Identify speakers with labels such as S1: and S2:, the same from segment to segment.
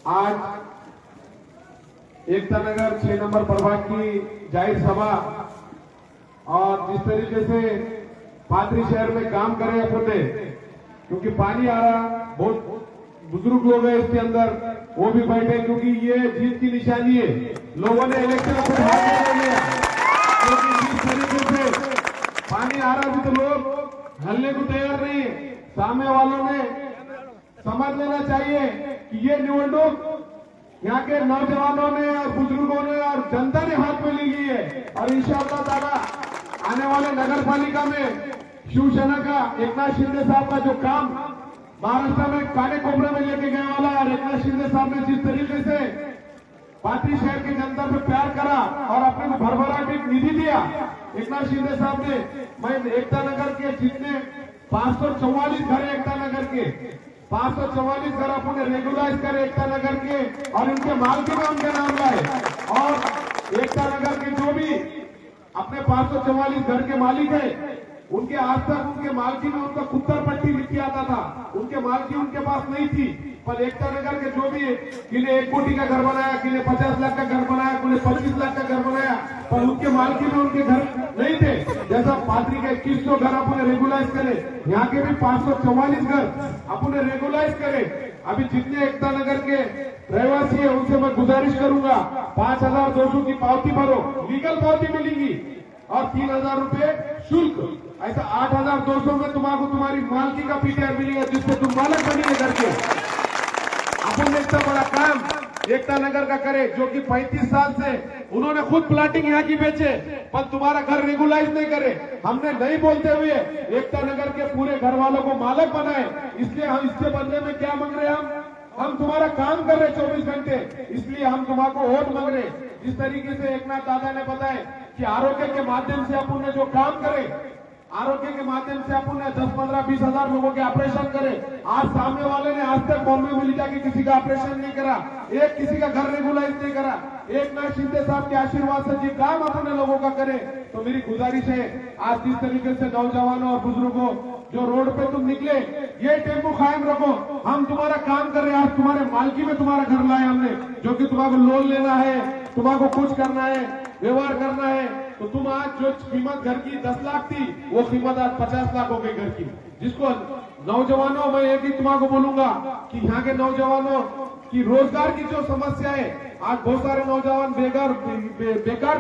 S1: आज एकता नगर 6 नंबर प्रभाग की जाहिर सभा और जिस तरीके से पाथरी शहर में काम करे अपन ने, क्योंकि पानी आ रहा, बहुत बुजुर्ग लोग हैं इसके अंदर, वो भी बैठे क्योंकि ये जीत की निशानी है। लोगों ने इलेक्शन खुद हाथ में ले लिया, क्योंकि जिस तरीके से पानी आ रहा भी तो लोग हलने को तैयार नहीं है। सामने वालों ने समझ लेना चाहिए कि ये निवडणूक यहाँ के नौजवानों ने और बुजुर्गों ने और जनता ने हाथ में ली है। और इंशाअल्लाह ताला आने वाले नगर पालिका में शिवसेना का एकनाथ शिंदे साहब का जो काम महाराष्ट्र में काले कोपरे में लेके गए वाला है, और एकनाथ शिंदे साहब ने जिस तरीके से पाथरी शहर की जनता पे प्यार करा और अपने को भरभराट एक निधि दिया एकनाथ शिंदे साहब ने। मैं एकता नगर के जितने 544 घर है एकता नगर के, 544 घर अपने रेगुलाइज करे एकता नगर के, और इनके मालिक में उनके नाम लाए। और एकता नगर के जो भी अपने 544 घर के मालिक है, उनके आज तक उनके मालकी में उनका कुत्तर पट्टी लिखी आता था, उनके मालकी उनके पास नहीं थी। पर एकता नगर के जो भी किन्हें 1 कोटी का घर बनाया, किन्हें 50 लाख का घर बनाया, किन्हें 25 लाख का घर बनाया, पर उनके मालकी में उनके घर नहीं थे। जैसा पाथरी के 2100 घर अपने रेगुलाइज करे, यहाँ के भी 544 घर अपने रेगुलाइज करे। अभी जितने एकता नगर के रहवासी है उनसे मैं गुजारिश करूंगा 5200 की पावती भरो, लीगल पावती मिलेगी, और 3000 रुपए शुल्क। ऐसा 8200 में तुम्हारा तुम्हारी मालकी का पीटीआर मिलेगा, जिससे तुम मालक बनेंगे घर के। अपन ने इतना बड़ा काम एकता नगर का करे, जो कि 35 साल से उन्होंने खुद प्लाटिंग यहाँ की बेचे, पर तुम्हारा घर रेगुलाइज नहीं करे। हमने नहीं बोलते हुए एकता नगर के पूरे घर वालों को मालक बनाए। इसलिए हम इससे बदले में क्या मांग रहे हैं? हम तुम्हारा काम कर रहे 24 घंटे, इसलिए हम तुम्हारा वोट मांग रहे। जिस तरीके से एकनाथ दादा ने बताया कि आरोग्य के माध्यम से अपन ने जो काम करे, आरोग्य के माध्यम से अपन ने 10, 15, 20 हजार लोगों के ऑपरेशन करे। आज सामने वाले ने आज तक बॉम्बे में ले जाके किसी का ऑपरेशन नहीं करा, एक किसी का घर रेगुलाइज नहीं करा। एकनाथ शिंदे साहब के आशीर्वाद से जी काम अपने लोगों का करे। तो मेरी गुजारिश है, आज जिस तरीके से नौजवानों और बुजुर्गों जो रोड पे तुम निकले, ये टेम्पो कायम रखो। हम तुम्हारा काम कर रहे हैं, आज तुम्हारे मालकी में तुम्हारा घर लाए हमने, जो कि तुम्हारा लोन लेना है, तुम्हारा कुछ करना है, व्यवहार करना है। तो तुम आज जो कीमत घर की 10 लाख थी, वो कीमत आज 50 लाख हो गई घर की। जिसको नौजवानों, मैं एक ही तुम्हारा बोलूंगा कि यहाँ के नौजवानों की रोजगार की जो समस्या है, आज बहुत सारे नौजवान बेकार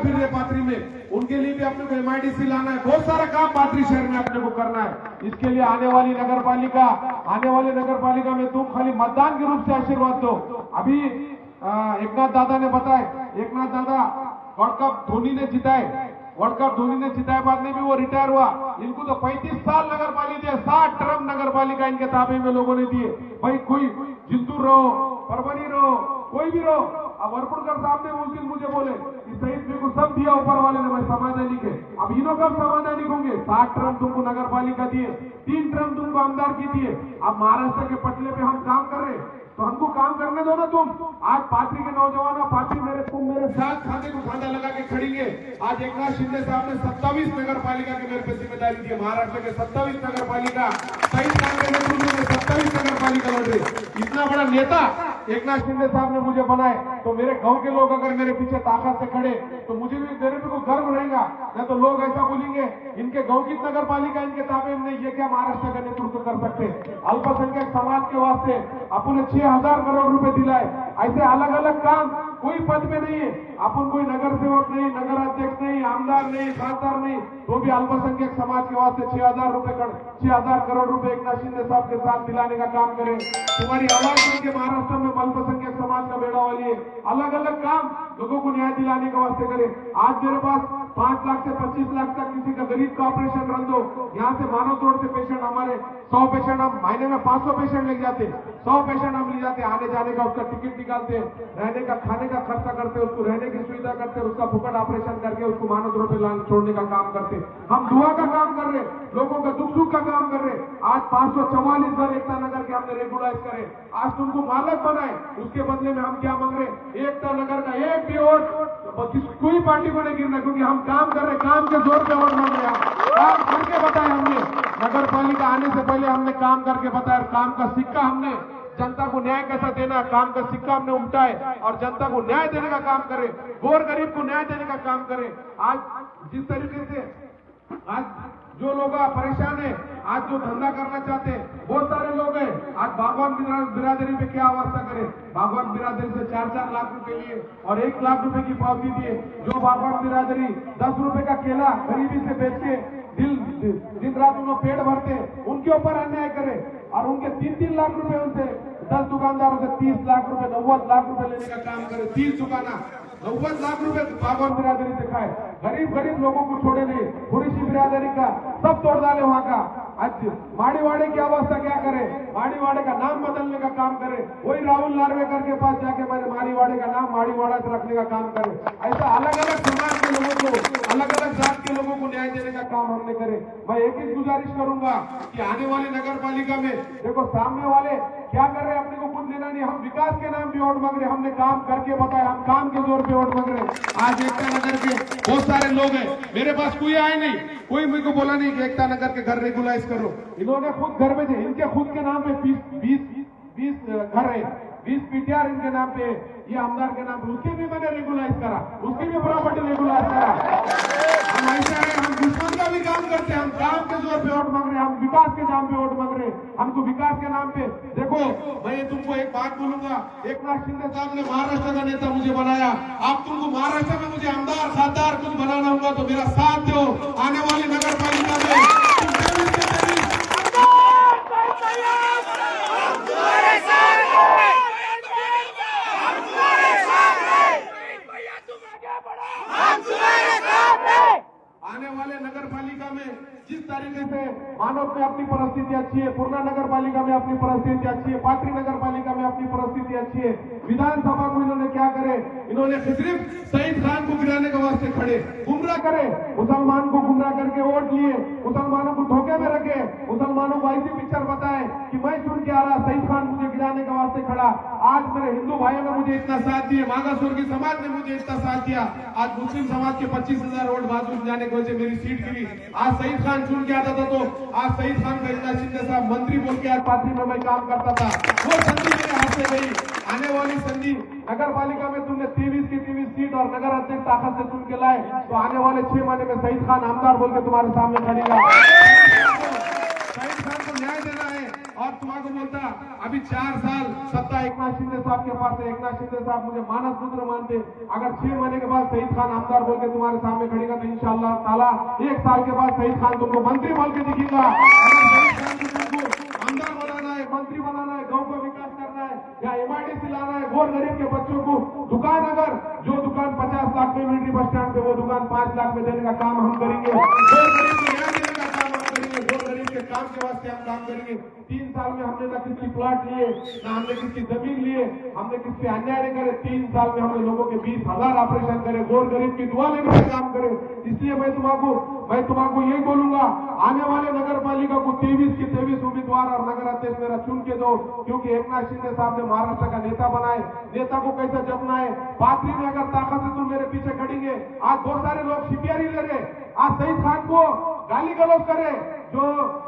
S1: फिर रहे पाथरी में, उनके लिए भी अपने को MIDC लाना है। बहुत सारा काम पाथरी शहर में अपने को करना है। इसके लिए आने वाले नगर पालिका में तुम खाली मतदान के रूप से आशीर्वाद दो। अभी एकनाथ दादा ने बताया, एकनाथ दादा वर्ल्ड कप धोनी ने जिताए, वर्ल्ड कप धोनी ने जिताए बाद में भी वो रिटायर हुआ। इनको तो 35 साल नगर पालिका दिए, 60 टर्म नगर पालिका इनके ताबे में लोगों ने दिए। भाई कोई जिंदूर रहो, परभनी रहो, कोई भी रहो। अब वरपुड़कर साहब ने उस दिन मुझे बोले कि शहीद को सब दिया ऊपर वाले ने, मैं समाधानिक है। अब इन्हों कब समाधानिक होंगे? 60 टर्म तुमको नगर पालिका दिए, 3 टर्म तुमको आमदार की दिए। अब महाराष्ट्र के पटले पे हम काम कर रहे, तो हमको काम करने दो ना तुम। आज पाथरी के नौजवानों, पाथरी तुम मेरे साथ खाने को खाना लगा के खड़ेंगे। आज एकनाथ शिंदे साहब ने 27 नगर पालिका की मेरे पे जिम्मेदारी दी है। महाराष्ट्र के 27 नगर पालिका, 23 साल के नेतृत्व में 27 नगर पालिका लड़ रही। इतना बड़ा नेता एकनाथ शिंदे साहब ने मुझे बनाए, तो मेरे गांव के लोग अगर मेरे पीछे ताकत से खड़े, तो मुझे भी मेरे पे को गर्व रहेगा। नहीं तो लोग ऐसा बोलेंगे, इनके गांव की नगर पालिका इनके ताबे में नहीं, ये क्या महाराष्ट्र का नेतृत्व कर सकते? अल्पसंख्यक समाज के वास्ते अपने 6000 करोड़ रुपए दिलाए। ऐसे अलग अलग काम, कोई पद में नहीं है, अपन कोई नगर सेवक नहीं, नगर अध्यक्ष नहीं, आमदार नहीं, खासदार नहीं, तो भी अल्पसंख्यक समाज के वास्ते 6000 करोड़ रुपए एकनाथ शिंदे साहब के साथ दिलाने का काम करें। तुम्हारी आवाज के महाराष्ट्र में अल्पसंख्यक समाज का बेड़ा वाली है। अलग अलग काम लोगों को न्याय दिलाने के वास्ते करें। आज मेरे पास 5 लाख से 25 लाख तक किसी का गरीब का ऑपरेशन रन दो। यहाँ से मानव तौर से पेशेंट, हमारे 100 पेशेंट हम महीने में 500 पेशेंट ले जाते, 100 पेशेंट हम ले जाते, आने जाने का उसका टिकट निकालते, रहने का खाने का खर्चा करते, उसको रहने की सुविधा करते, उसका फुकट ऑपरेशन करके उसको मानव तौर पर छोड़ने का काम करते। हम दुआ का काम कर रहे, लोगों का दुख सुख का काम कर रहे। आज 544 घर एकता नगर के हमने रेगुलाइज करे, आज तुमको मालक बनाए। उसके बदले में हम क्या मांग रहे? एकता नगर का एक भी वोट कोई पार्टी को नहीं गिरना, क्योंकि हम काम कर रहे, काम के जोर पे वोट मांग रहे। काम करके बताया हमने, नगर पालिका आने से पहले हमने काम करके बताया, काम का सिक्का हमने जनता को न्याय कैसा देना, काम का सिक्का हमने उमटाए और जनता को न्याय देने का काम करे, गोर गरीब को न्याय देने का काम करे। आज जिस तरीके से आज जो लोग परेशान है, आज जो धंधा करना चाहते हैं, बहुत सारे लोग हैं। आज बागवान बिरादरी पे क्या अवस्था करे, बागवान बिरादरी से 4-4 लाख रुपए लिए और 1 लाख रुपए की पावती दिए। जो बागवान बिरादरी 10 रुपए का केला गरीबी से बेच के दिन रात उन्हें पेट भरते, उनके ऊपर अन्याय करे और उनके 3-3 लाख रुपए उनसे 10 दुकानदारों से 30 लाख रुपए 90 लाख रुपए लेने का काम करे। 30 दुकाना 90 लाख रुपए बागवान बिरादरी से खाए, गरीब लोगों को छोड़े नहीं। कुरैशी बिरादरी का सब तोड़ डाले वहां का। आज माड़ीवाड़े की अवस्था क्या करे, माड़ीवाड़े का नाम बदलने का काम करे। वही राहुल नार्वेकर के पास जाके मैंने माड़ीवाड़े का नाम माड़ीवाड़ा से रखने का काम करे। ऐसा अलग अलग समाज के लोगों को, अलग अलग जात के लोगों को न्याय देने का काम हमने करे। मैं एक ही गुजारिश करूंगा कि आने वाली नगर पालिका में देखो सामने वाले क्या कर रहे हैं, अपने को कुछ लेना नहीं। हम विकास के नाम पे वोट मांग रहे, हमने काम करके बताया, हम काम के जोर पे वोट मांग रहे। आज एकता नगर के बहुत सारे लोग हैं, मेरे पास कोई आए नहीं, कोई मुझे को बोला नहीं कि एकता नगर के घर रेगुलाइज करो। इन्होंने खुद घर में, इनके खुद के नाम पे 20 घर है, 20 पीटीआर इनके नाम पे, ये आमदार के नाम पे, उसकी भी मैंने रेगुलाइज करा, उसकी भी प्रॉपर्टी रेगुलाइज करा। हम ऐसा है, हम दुश्मन का भी काम करते हैं, हम काम के जोर पे वोट मांग रहे, हम विकास के नाम पे वोट मांग रहे। हमको विकास के नाम पे देखो, मैं तुमको एक बात बोलूंगा, एकनाथ शिंदे साहब ने महाराष्ट्र का नेता मुझे बनाया। आप तुमको महाराष्ट्र में मुझे आमदार खासदार कुछ बनाना होगा तो मेरा साथ दो। आने वाली नगर पालिका में आने वाले नगर पालिका में जिस तरीके से मानव में अपनी परिस्थिति अच्छी है, पूर्णा नगर पालिका में अपनी परिस्थिति अच्छी है, पाटरी नगर पालिका में अपनी परिस्थिति अच्छी है। विधानसभा को इन्होंने क्या करे, इन्होंने सिर्फ शहीद खान को गिराने के वास्ते खड़े, गुमराह करे, मुसलमान को गुमराह करके वोट लिए, मुसलमानों को धोखे में रखे, मुसलमानों को ऐसी पिक्चर बताए कि मैं सुन के आ रहा, शहीद खान मुझे गिराने के वास्ते खड़ा। आज मेरे हिंदू भाइयों ने मुझे इतना साथ दिया, मागा स्वर्गीय समाज ने मुझे इतना साथ दिया। आज मुस्लिम समाज के 25,000 वोट बाजू जाने की वजह मेरी सीट गिरी। आज शहीद खान चुन के आता था तो आज शहीद खान का एकनाथ शिंदे साहब मंत्री बोल के आज पार्टी में मैं काम करता था, वो संधि मेरे हाथ से गई। आने वाली संधि नगर पालिका में तुमने 23 की 23 सीट और नगर अध्यक्ष ताकत से चुन के लाए, तो आने वाले 6 महीने में शहीद खान आमदार बोल के तुम्हारे सामने खड़ेगा। शहीद खान को न्याय देना है और तुम्हारा बोलता अभी 4 साल सत्ता एकनाथ शिंदे साहब के पास है। एकनाथ शिंदे साहब मुझे मानस पुत्र मानते, अगर 6 महीने के बाद शहीद खान आमदार बोल के तुम्हारे सामने खड़ेगा तो इंशाअल्लाह ताला 1 साल के बाद शहीद खान तुमको मंत्री बोल के दिखेगा। अगर शहीद खान को तुमको आमदार बनाना है, मंत्री बनाना है, गाँव का विकास करना है या MIDC लाना है, गोर गरीब के बच्चों को दुकान, अगर जो दुकान 50 लाख में मिलिट्री बस स्टैंड पे वो दुकान 5 लाख में देने का काम हम करेंगे। गोर गरीब को न्याय देने का काम हम करेंगे, गोर गरीब के काम के वास्ते हम काम करेंगे। 3 साल में हमने ना किसकी प्लॉट लिए, ना हमने किसकी जमीन लिए, हमने किससे अन्याय नहीं करे। 3 साल में हमने लोगों के 20,000 ऑपरेशन करे, गोर गरीब की दुआ लेने का काम करे। इसलिए मैं तुम्हारा यही बोलूंगा, आने वाले नगर पालिका को 23 की 23 उम्मीदवार और नगर अध्यक्ष मेरा चुन के दो, क्योंकि एकनाथ शिंदे साहब ने महाराष्ट्र का नेता बनाए। नेता को कैसे जपना है, पार्टी में अगर ताकत से तुम मेरे पीछे खड़ेंगे। आज बहुत सारे लोग सीपीआर ले रहे, आज शहीद खान को गाली गलौज करे, जो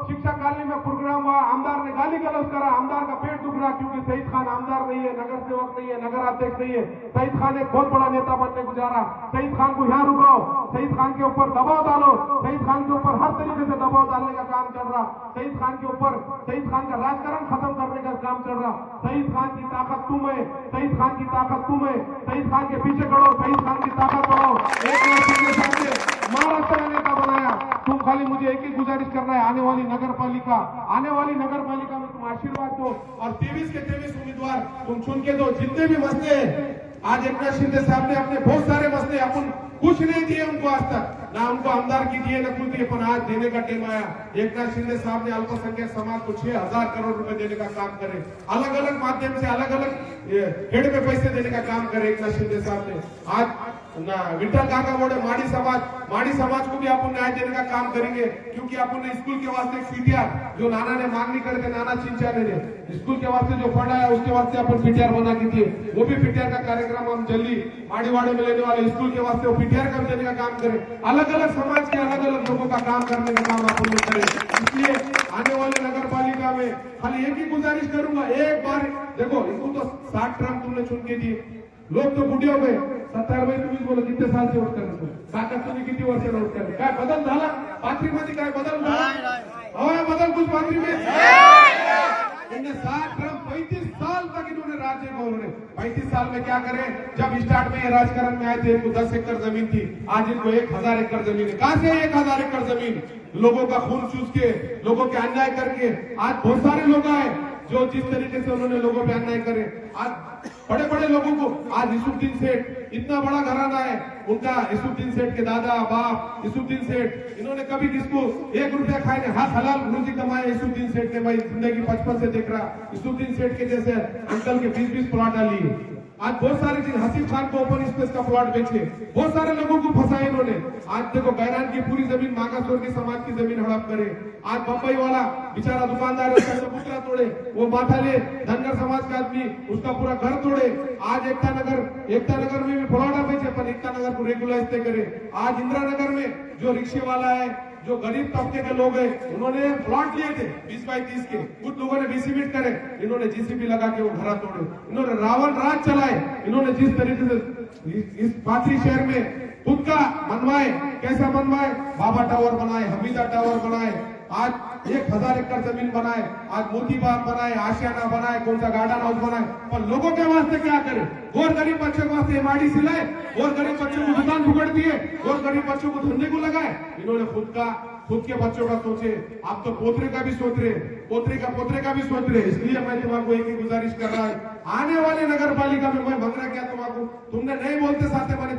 S1: शिक्षा कॉलोनी में प्रोग्राम हुआ, आमदार ने गाली गलौज करा, आमदार का पेट दुख रहा क्योंकि शहीद खान आमदार नहीं है, नगर सेवक नहीं है, नगर अध्यक्ष नहीं है। शहीद खान एक बहुत बड़ा नेता बनने को जा रहा। शहीद खान को यहाँ रुकाओ, शहीद खान के ऊपर दबाव डालो, शहीद खान के ऊपर हर तरीके से दबाव डालने का काम चल रहा। शहीद खान के ऊपर शहीद खान का राजकारण खत्म करने का काम चल रहा। शहीद खान की ताकत तुम है, शहीद खान की ताकत तुम है, शहीद खान के पीछे खड़ो, शहीद खान की ताकत बढ़ाओ। महाराष्ट्र का नेता बनाया, तुम खाली मुझे एक ही गुजारिश करना है, आने वाली नगर पालिका में तुम आशीर्वाद दो और 23 के 23 उम्मीदवार तुम चुन के दो। जितने भी मसले आज एकनाथ शिंदे साहब ने अपने बहुत सारे मसले अपन कुछ नहीं दिए उनको आज तक, ना उनको आमदार की दिए ना कुछ दिए, पर आज देने का टाइम आया। एकनाथ शिंदे साहब ने अल्पसंख्यक समाज को 6,000 करोड़ रुपए देने का काम करे, अलग अलग माध्यम से अलग अलग हेड पे पैसे देने का काम करे एकनाथ शिंदे साहब ने। आज ना विठल काका बोले माड़ी समाज को भी अपन न्याय देने का काम करेंगे, क्योंकि अपन स्कूल के वास्ते पीटीआर जो नाना ने मांग नहीं करे थे, नाना चिंचाने ने स्कूल के वास्ते जो फंड आया उसके वास्ते अपन पीटीआर बना की थी, वो भी पीटीआर का कार्यक्रम हम जल्दी माड़ीवाड़े में लेने वाले स्कूल के वास्ते वो पीटीआर का देने का काम करें। अलग अलग समाज के अलग अलग लोगों का काम करने का काम अपन लोग करें। इसलिए आने वाले नगर पालिका में खाली एक ही गुजारिश करूंगा, एक बार देखो, इनको तो 60 टर्म तुमने चुन के दी, लोग तो बुढ़े हो गए, 70 में तुम्ही बोला किती साल से वोट करत काका, तुम्ही किती वर्ष वोट करत, काय बदल झाला पाथरी मध्ये, काय बदल झाला? बदल कुछ पाथरी में इन्होंने 60 टर्म 35 साल तक इन्होंने राज्य को, 35 साल में क्या करे? जब स्टार्ट में ये राजकारण में आए थे इनको 10 एकड़ जमीन थी, आज इनको 1000 एकड़ जमीन है। कहां से 1000 एकड़ जमीन? लोगों का खून चूस के, लोगों के अन्याय करके आज बहुत सारे लोग आए जो जिस तरीके से उन्होंने लोगों पे अन्याय करे, आज बड़े बड़े लोगों को, आज यूसुफदीन सेठ इतना बड़ा घराना है उनका, यूसुफदीन सेठ के दादा बाप यूसुफदीन सेठ, इन्होंने कभी किसको 1 रुपया खाए नहीं, हाथ हलाल रोजी कमाए यूसुफदीन सेठ ने। भाई जिंदगी बचपन से देख रहा, यूसुफदीन सेठ के जैसे अंकल के 20-20 प्लॉट डाली। आज बहुत सारे चीज, हसीब खान को ओपन स्पेस का प्लॉट बेचे, बहुत सारे लोगों को फंसाए इन्होंने। आज देखो गैरान की पूरी जमीन मागासवर्गीय समाज की जमीन हड़प करे। आज बम्बई वाला बेचारा दुकानदार उसका चबूतरा तोड़े, वो माथा ले, धनगर समाज का आदमी उसका पूरा घर तोड़े। आज एकता नगर में भी प्लॉट बेचे, पर एकता नगर को रेगुलाइज करे। आज इंदिरा नगर में जो रिक्शे वाला है, जो गरीब तबके के लोग हैं, उन्होंने प्लॉट लिए थे 20 बाई 30 के, कुछ लोगों ने बीसीबीट करे, इन्होंने जीसीबी लगा के वो घर तोड़े, इन्होंने रावण राज चलाए। इन्होंने जिस तरीके से इस पाथरी शहर में खुद का बनवाए, कैसा बनवाए? बाबा टावर बनाए, हमीदा टावर बनाए, आज 1000 एकड़ जमीन बनाए, आज मोती बाग बनाए, आशियाना बनाए, कौन सा गार्डन हाउस बनाए, पर लोगों के वास्ते क्या करे? और गरीब बच्चों के वास्ते एमआईडी सिलाए, और गरीब बच्चों को दुकान पकड़ दिए, और गरीब बच्चों को धंधे को लगाए। इन्होंने खुद के बच्चों का सोचे, आप तो पोतरे का भी सोच रहे, पोतरे का भी सोच रहे। इसलिए मैं तुम्हारा एक ही गुजारिश कर रहा हूँ, आने वाले नगर पालिका में मैं मंगरा क्या तुम्हारा, तुमने नहीं बोलते साथे मैंने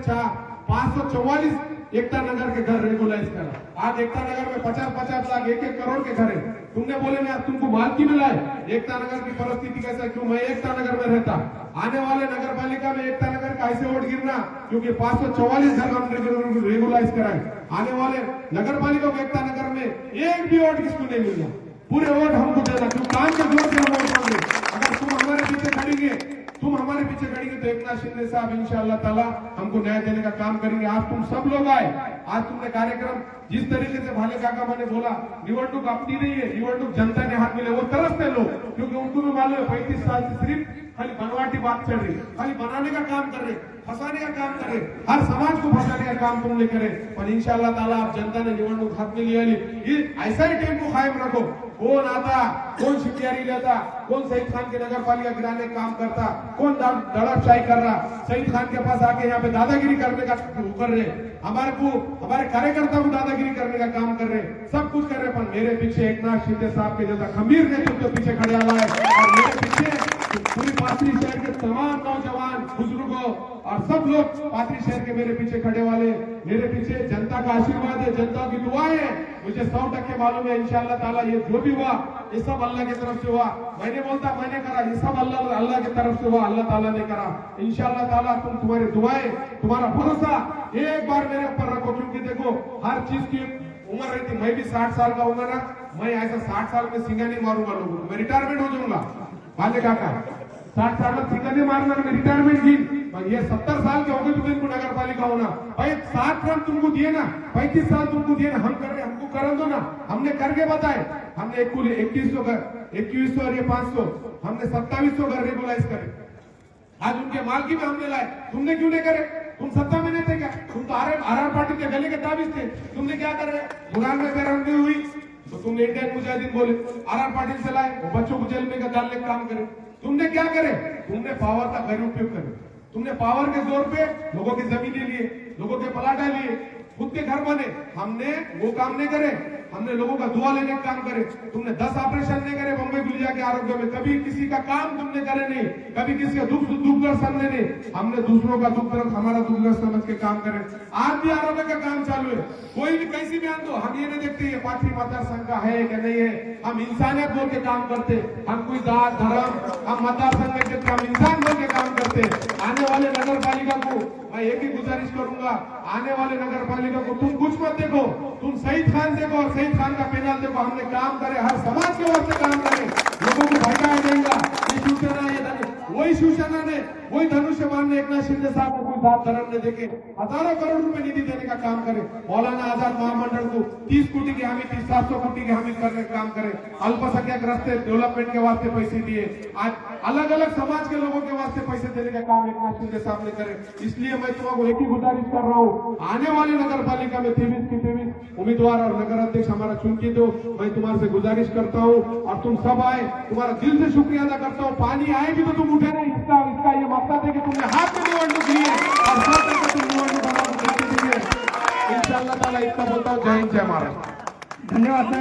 S1: 544 एकता नगर के घर रेगुलाइज करा। आज एकता नगर में 50-50 लाख 1-1 करोड़ के घर है। तुमने बोले मैं तुमको मालकी मिला है। एकता नगर की परिस्थिति कैसा, क्यों मैं एकता नगर में रहता। आने वाले नगर पालिका में एकता नगर का ऐसे वोट गिरना, क्योंकि 544 घर हमने रेगुलाइज कराए। आने वाले नगर पालिका में एकता नगर में एक भी वोट किसको नहीं मिलना, पूरे वोट हमको देना, क्यों काम के जोर से हम वोट मांगे। अगर तुम हमारे पीछे खड़ेंगे तो एकनाथ शिंदे साहब इंशाअल्लाह ताला हमको न्याय देने का काम करेंगे। आज तुम सब लोग आए, आज तुमने कार्यक्रम जिस तरीके से भाले काका मैंने बोला, निवडणूक अपनी नहीं है, निवडणूक जनता के हाथ में ले, वो तरसते लोग, क्योंकि उनको भी मालूम है 35 साल से सिर्फ खाली बनवाटी बात चल रही, खाली बनाने का काम कर रहे, फंसाने का काम कर रहे, हर समाज को फंसाने का काम तुमने करे। पर इंशाअल्लाह ताला आप जनता ने निवडणूक हाथ में लिया, ऐसा ही टेम्पो कायम रखो। कौन आता, कौन शिकायरी लेता, कौन सईद खान के नगर पालिका गिराने का काम करता, कौन दड़पशाही कर रहा, सईद खान के पास आके यहाँ पे दादागिरी करने का कर रहे, हमारे कार्यकर्ता को दादागिरी करने का काम कर रहे, सब कुछ कर रहे। पर मेरे पीछे एकनाथ शिंदे साहब के जैसा खमीर नेतृत्व पीछे खड़े हुआ है, और मेरे पीछे पूरी पाथरी शहर के तमाम नौजवान बुजुर्गों और सब लोग पाथरी शहर के मेरे पीछे खड़े वाले, मेरे पीछे जनता का आशीर्वाद है, जनता की दुआएं है। मुझे 100% मालूम है इंशाअल्लाह ताला ये जो भी हुआ ये सब अल्लाह की तरफ से हुआ। मैंने बोलता मैंने करा, ये सब अल्लाह की तरफ से हुआ, अल्लाह ताला ने करा। इंशाअल्लाह ताला तुम्हारी दुआएं, तुम्हारा भरोसा एक बार मेरे ऊपर रखो, क्योंकि देखो हर चीज की उम्र रहती। मैं भी 60 साल का हूँ ना, मैं ऐसा 60 साल में सिंगा नहीं मारूंगा लोगों को, मैं रिटायरमेंट हो जाऊंगा। भाले काका 60 साल में सिंगा नहीं मारना, मैं रिटायरमेंट की। ये 70 साल के हो गए तुमको नगर पालिका होना, भाई 60 रन तुमको दिए ना, 35 साल तुमको दिए ना, हम कर रहे, हमको कर दो ना, हमने करके बताए। हमने कुल 2100 घर, 2100 और ये 500, हमने 2700 घर रेगुलाइज करे। आज उनके मालकी में हमने लाए, तुमने क्यों नहीं करे? तुम सत्ता में नहीं थे क्या? तुम तो आर पार्टी के गले के ताबीज थे, तुमने क्या कर रहे? बुरान में बेरहमी हुई तो तुमने इंडियन मुजाहिदीन बोले, आर पार्टी से लाए, वो बच्चों को जेल में डालने का काम करे। तुमने क्या करे? तुमने पावर का गैर उपयोग करे, तुमने पावर के जोर पे लोगों की जमीनें लिए, लोगों के पलाटा लिए, खुद के घर बने। हमने वो काम नहीं करे, हमने लोगों का दुआ लेने का काम करे। तुमने 10 ऑपरेशन नहीं करे बम्बई गुलिया के आरोग्य में, कभी किसी का काम तुमने करे नहीं, कभी किसी का दुख दर्द समझे नहीं। हमने दूसरों का दुख दर्द हमारा दुख दर्द समझ के काम करे। आज भी आरोग्य का काम चालू है, कोई भी कैसी बयान दो, हम ये नहीं देखते ये पाथरी मतदार संघ का है कि नहीं है, हम इंसानियत बोल के काम करते। हम कोई जात धर्म हम मतदार संघ में हम इंसान बोल के काम करते। आने वाले नगर पालिका को मैं एक ही गुजारिश करूंगा, करूंगा, आने वाले नगर पालिका को तुम कुछ मत देखो, तुम शहीद खान देखो और शहीद खान का पैनल देखो। हमने काम करे, हर समाज के वास्ते काम करे, लोगों को भड़काया देगा। ये शिवसेना, वही शिवसेना ने, वही धनुष्यबाण ने, एकनाथ शिंदे साहब को कोई बात धर्म ने देके हजारों करोड़ रुपए निधि देने का काम करे। मौलाना आजाद महामंडल को 30 कोटी की हामी, 700 कोटी की हामी करने का काम करे। अल्पसंख्यक रास्ते डेवलपमेंट के वास्ते पैसे दिए, आज अलग अलग समाज के लोगों के वास्ते पैसे देने का काम एकनाथ शिंदे साहब ने करे। इसलिए मैं तुम्हारा एक ही गुजारिश कर रहा हूँ, आने वाले नगर पालिका में 23 की 23 उम्मीदवार और नगर अध्यक्ष हमारा चुन के दो। मैं तुम्हारे से गुजारिश करता हूँ और तुम सब आए, तुम्हारा दिल से शुक्रिया अदा करता हूँ। पानी आएगी तो तुम उठे नहीं, इसका ये मकसद है कि तुमने हाथ में निवडणूक ली है और साथ में तुम निवडणूक इंशाअल्लाह ताला। इतना बोलता हूँ। जय हिंद, जय महाराष्ट्र।
S2: धन्यवाद साहेब.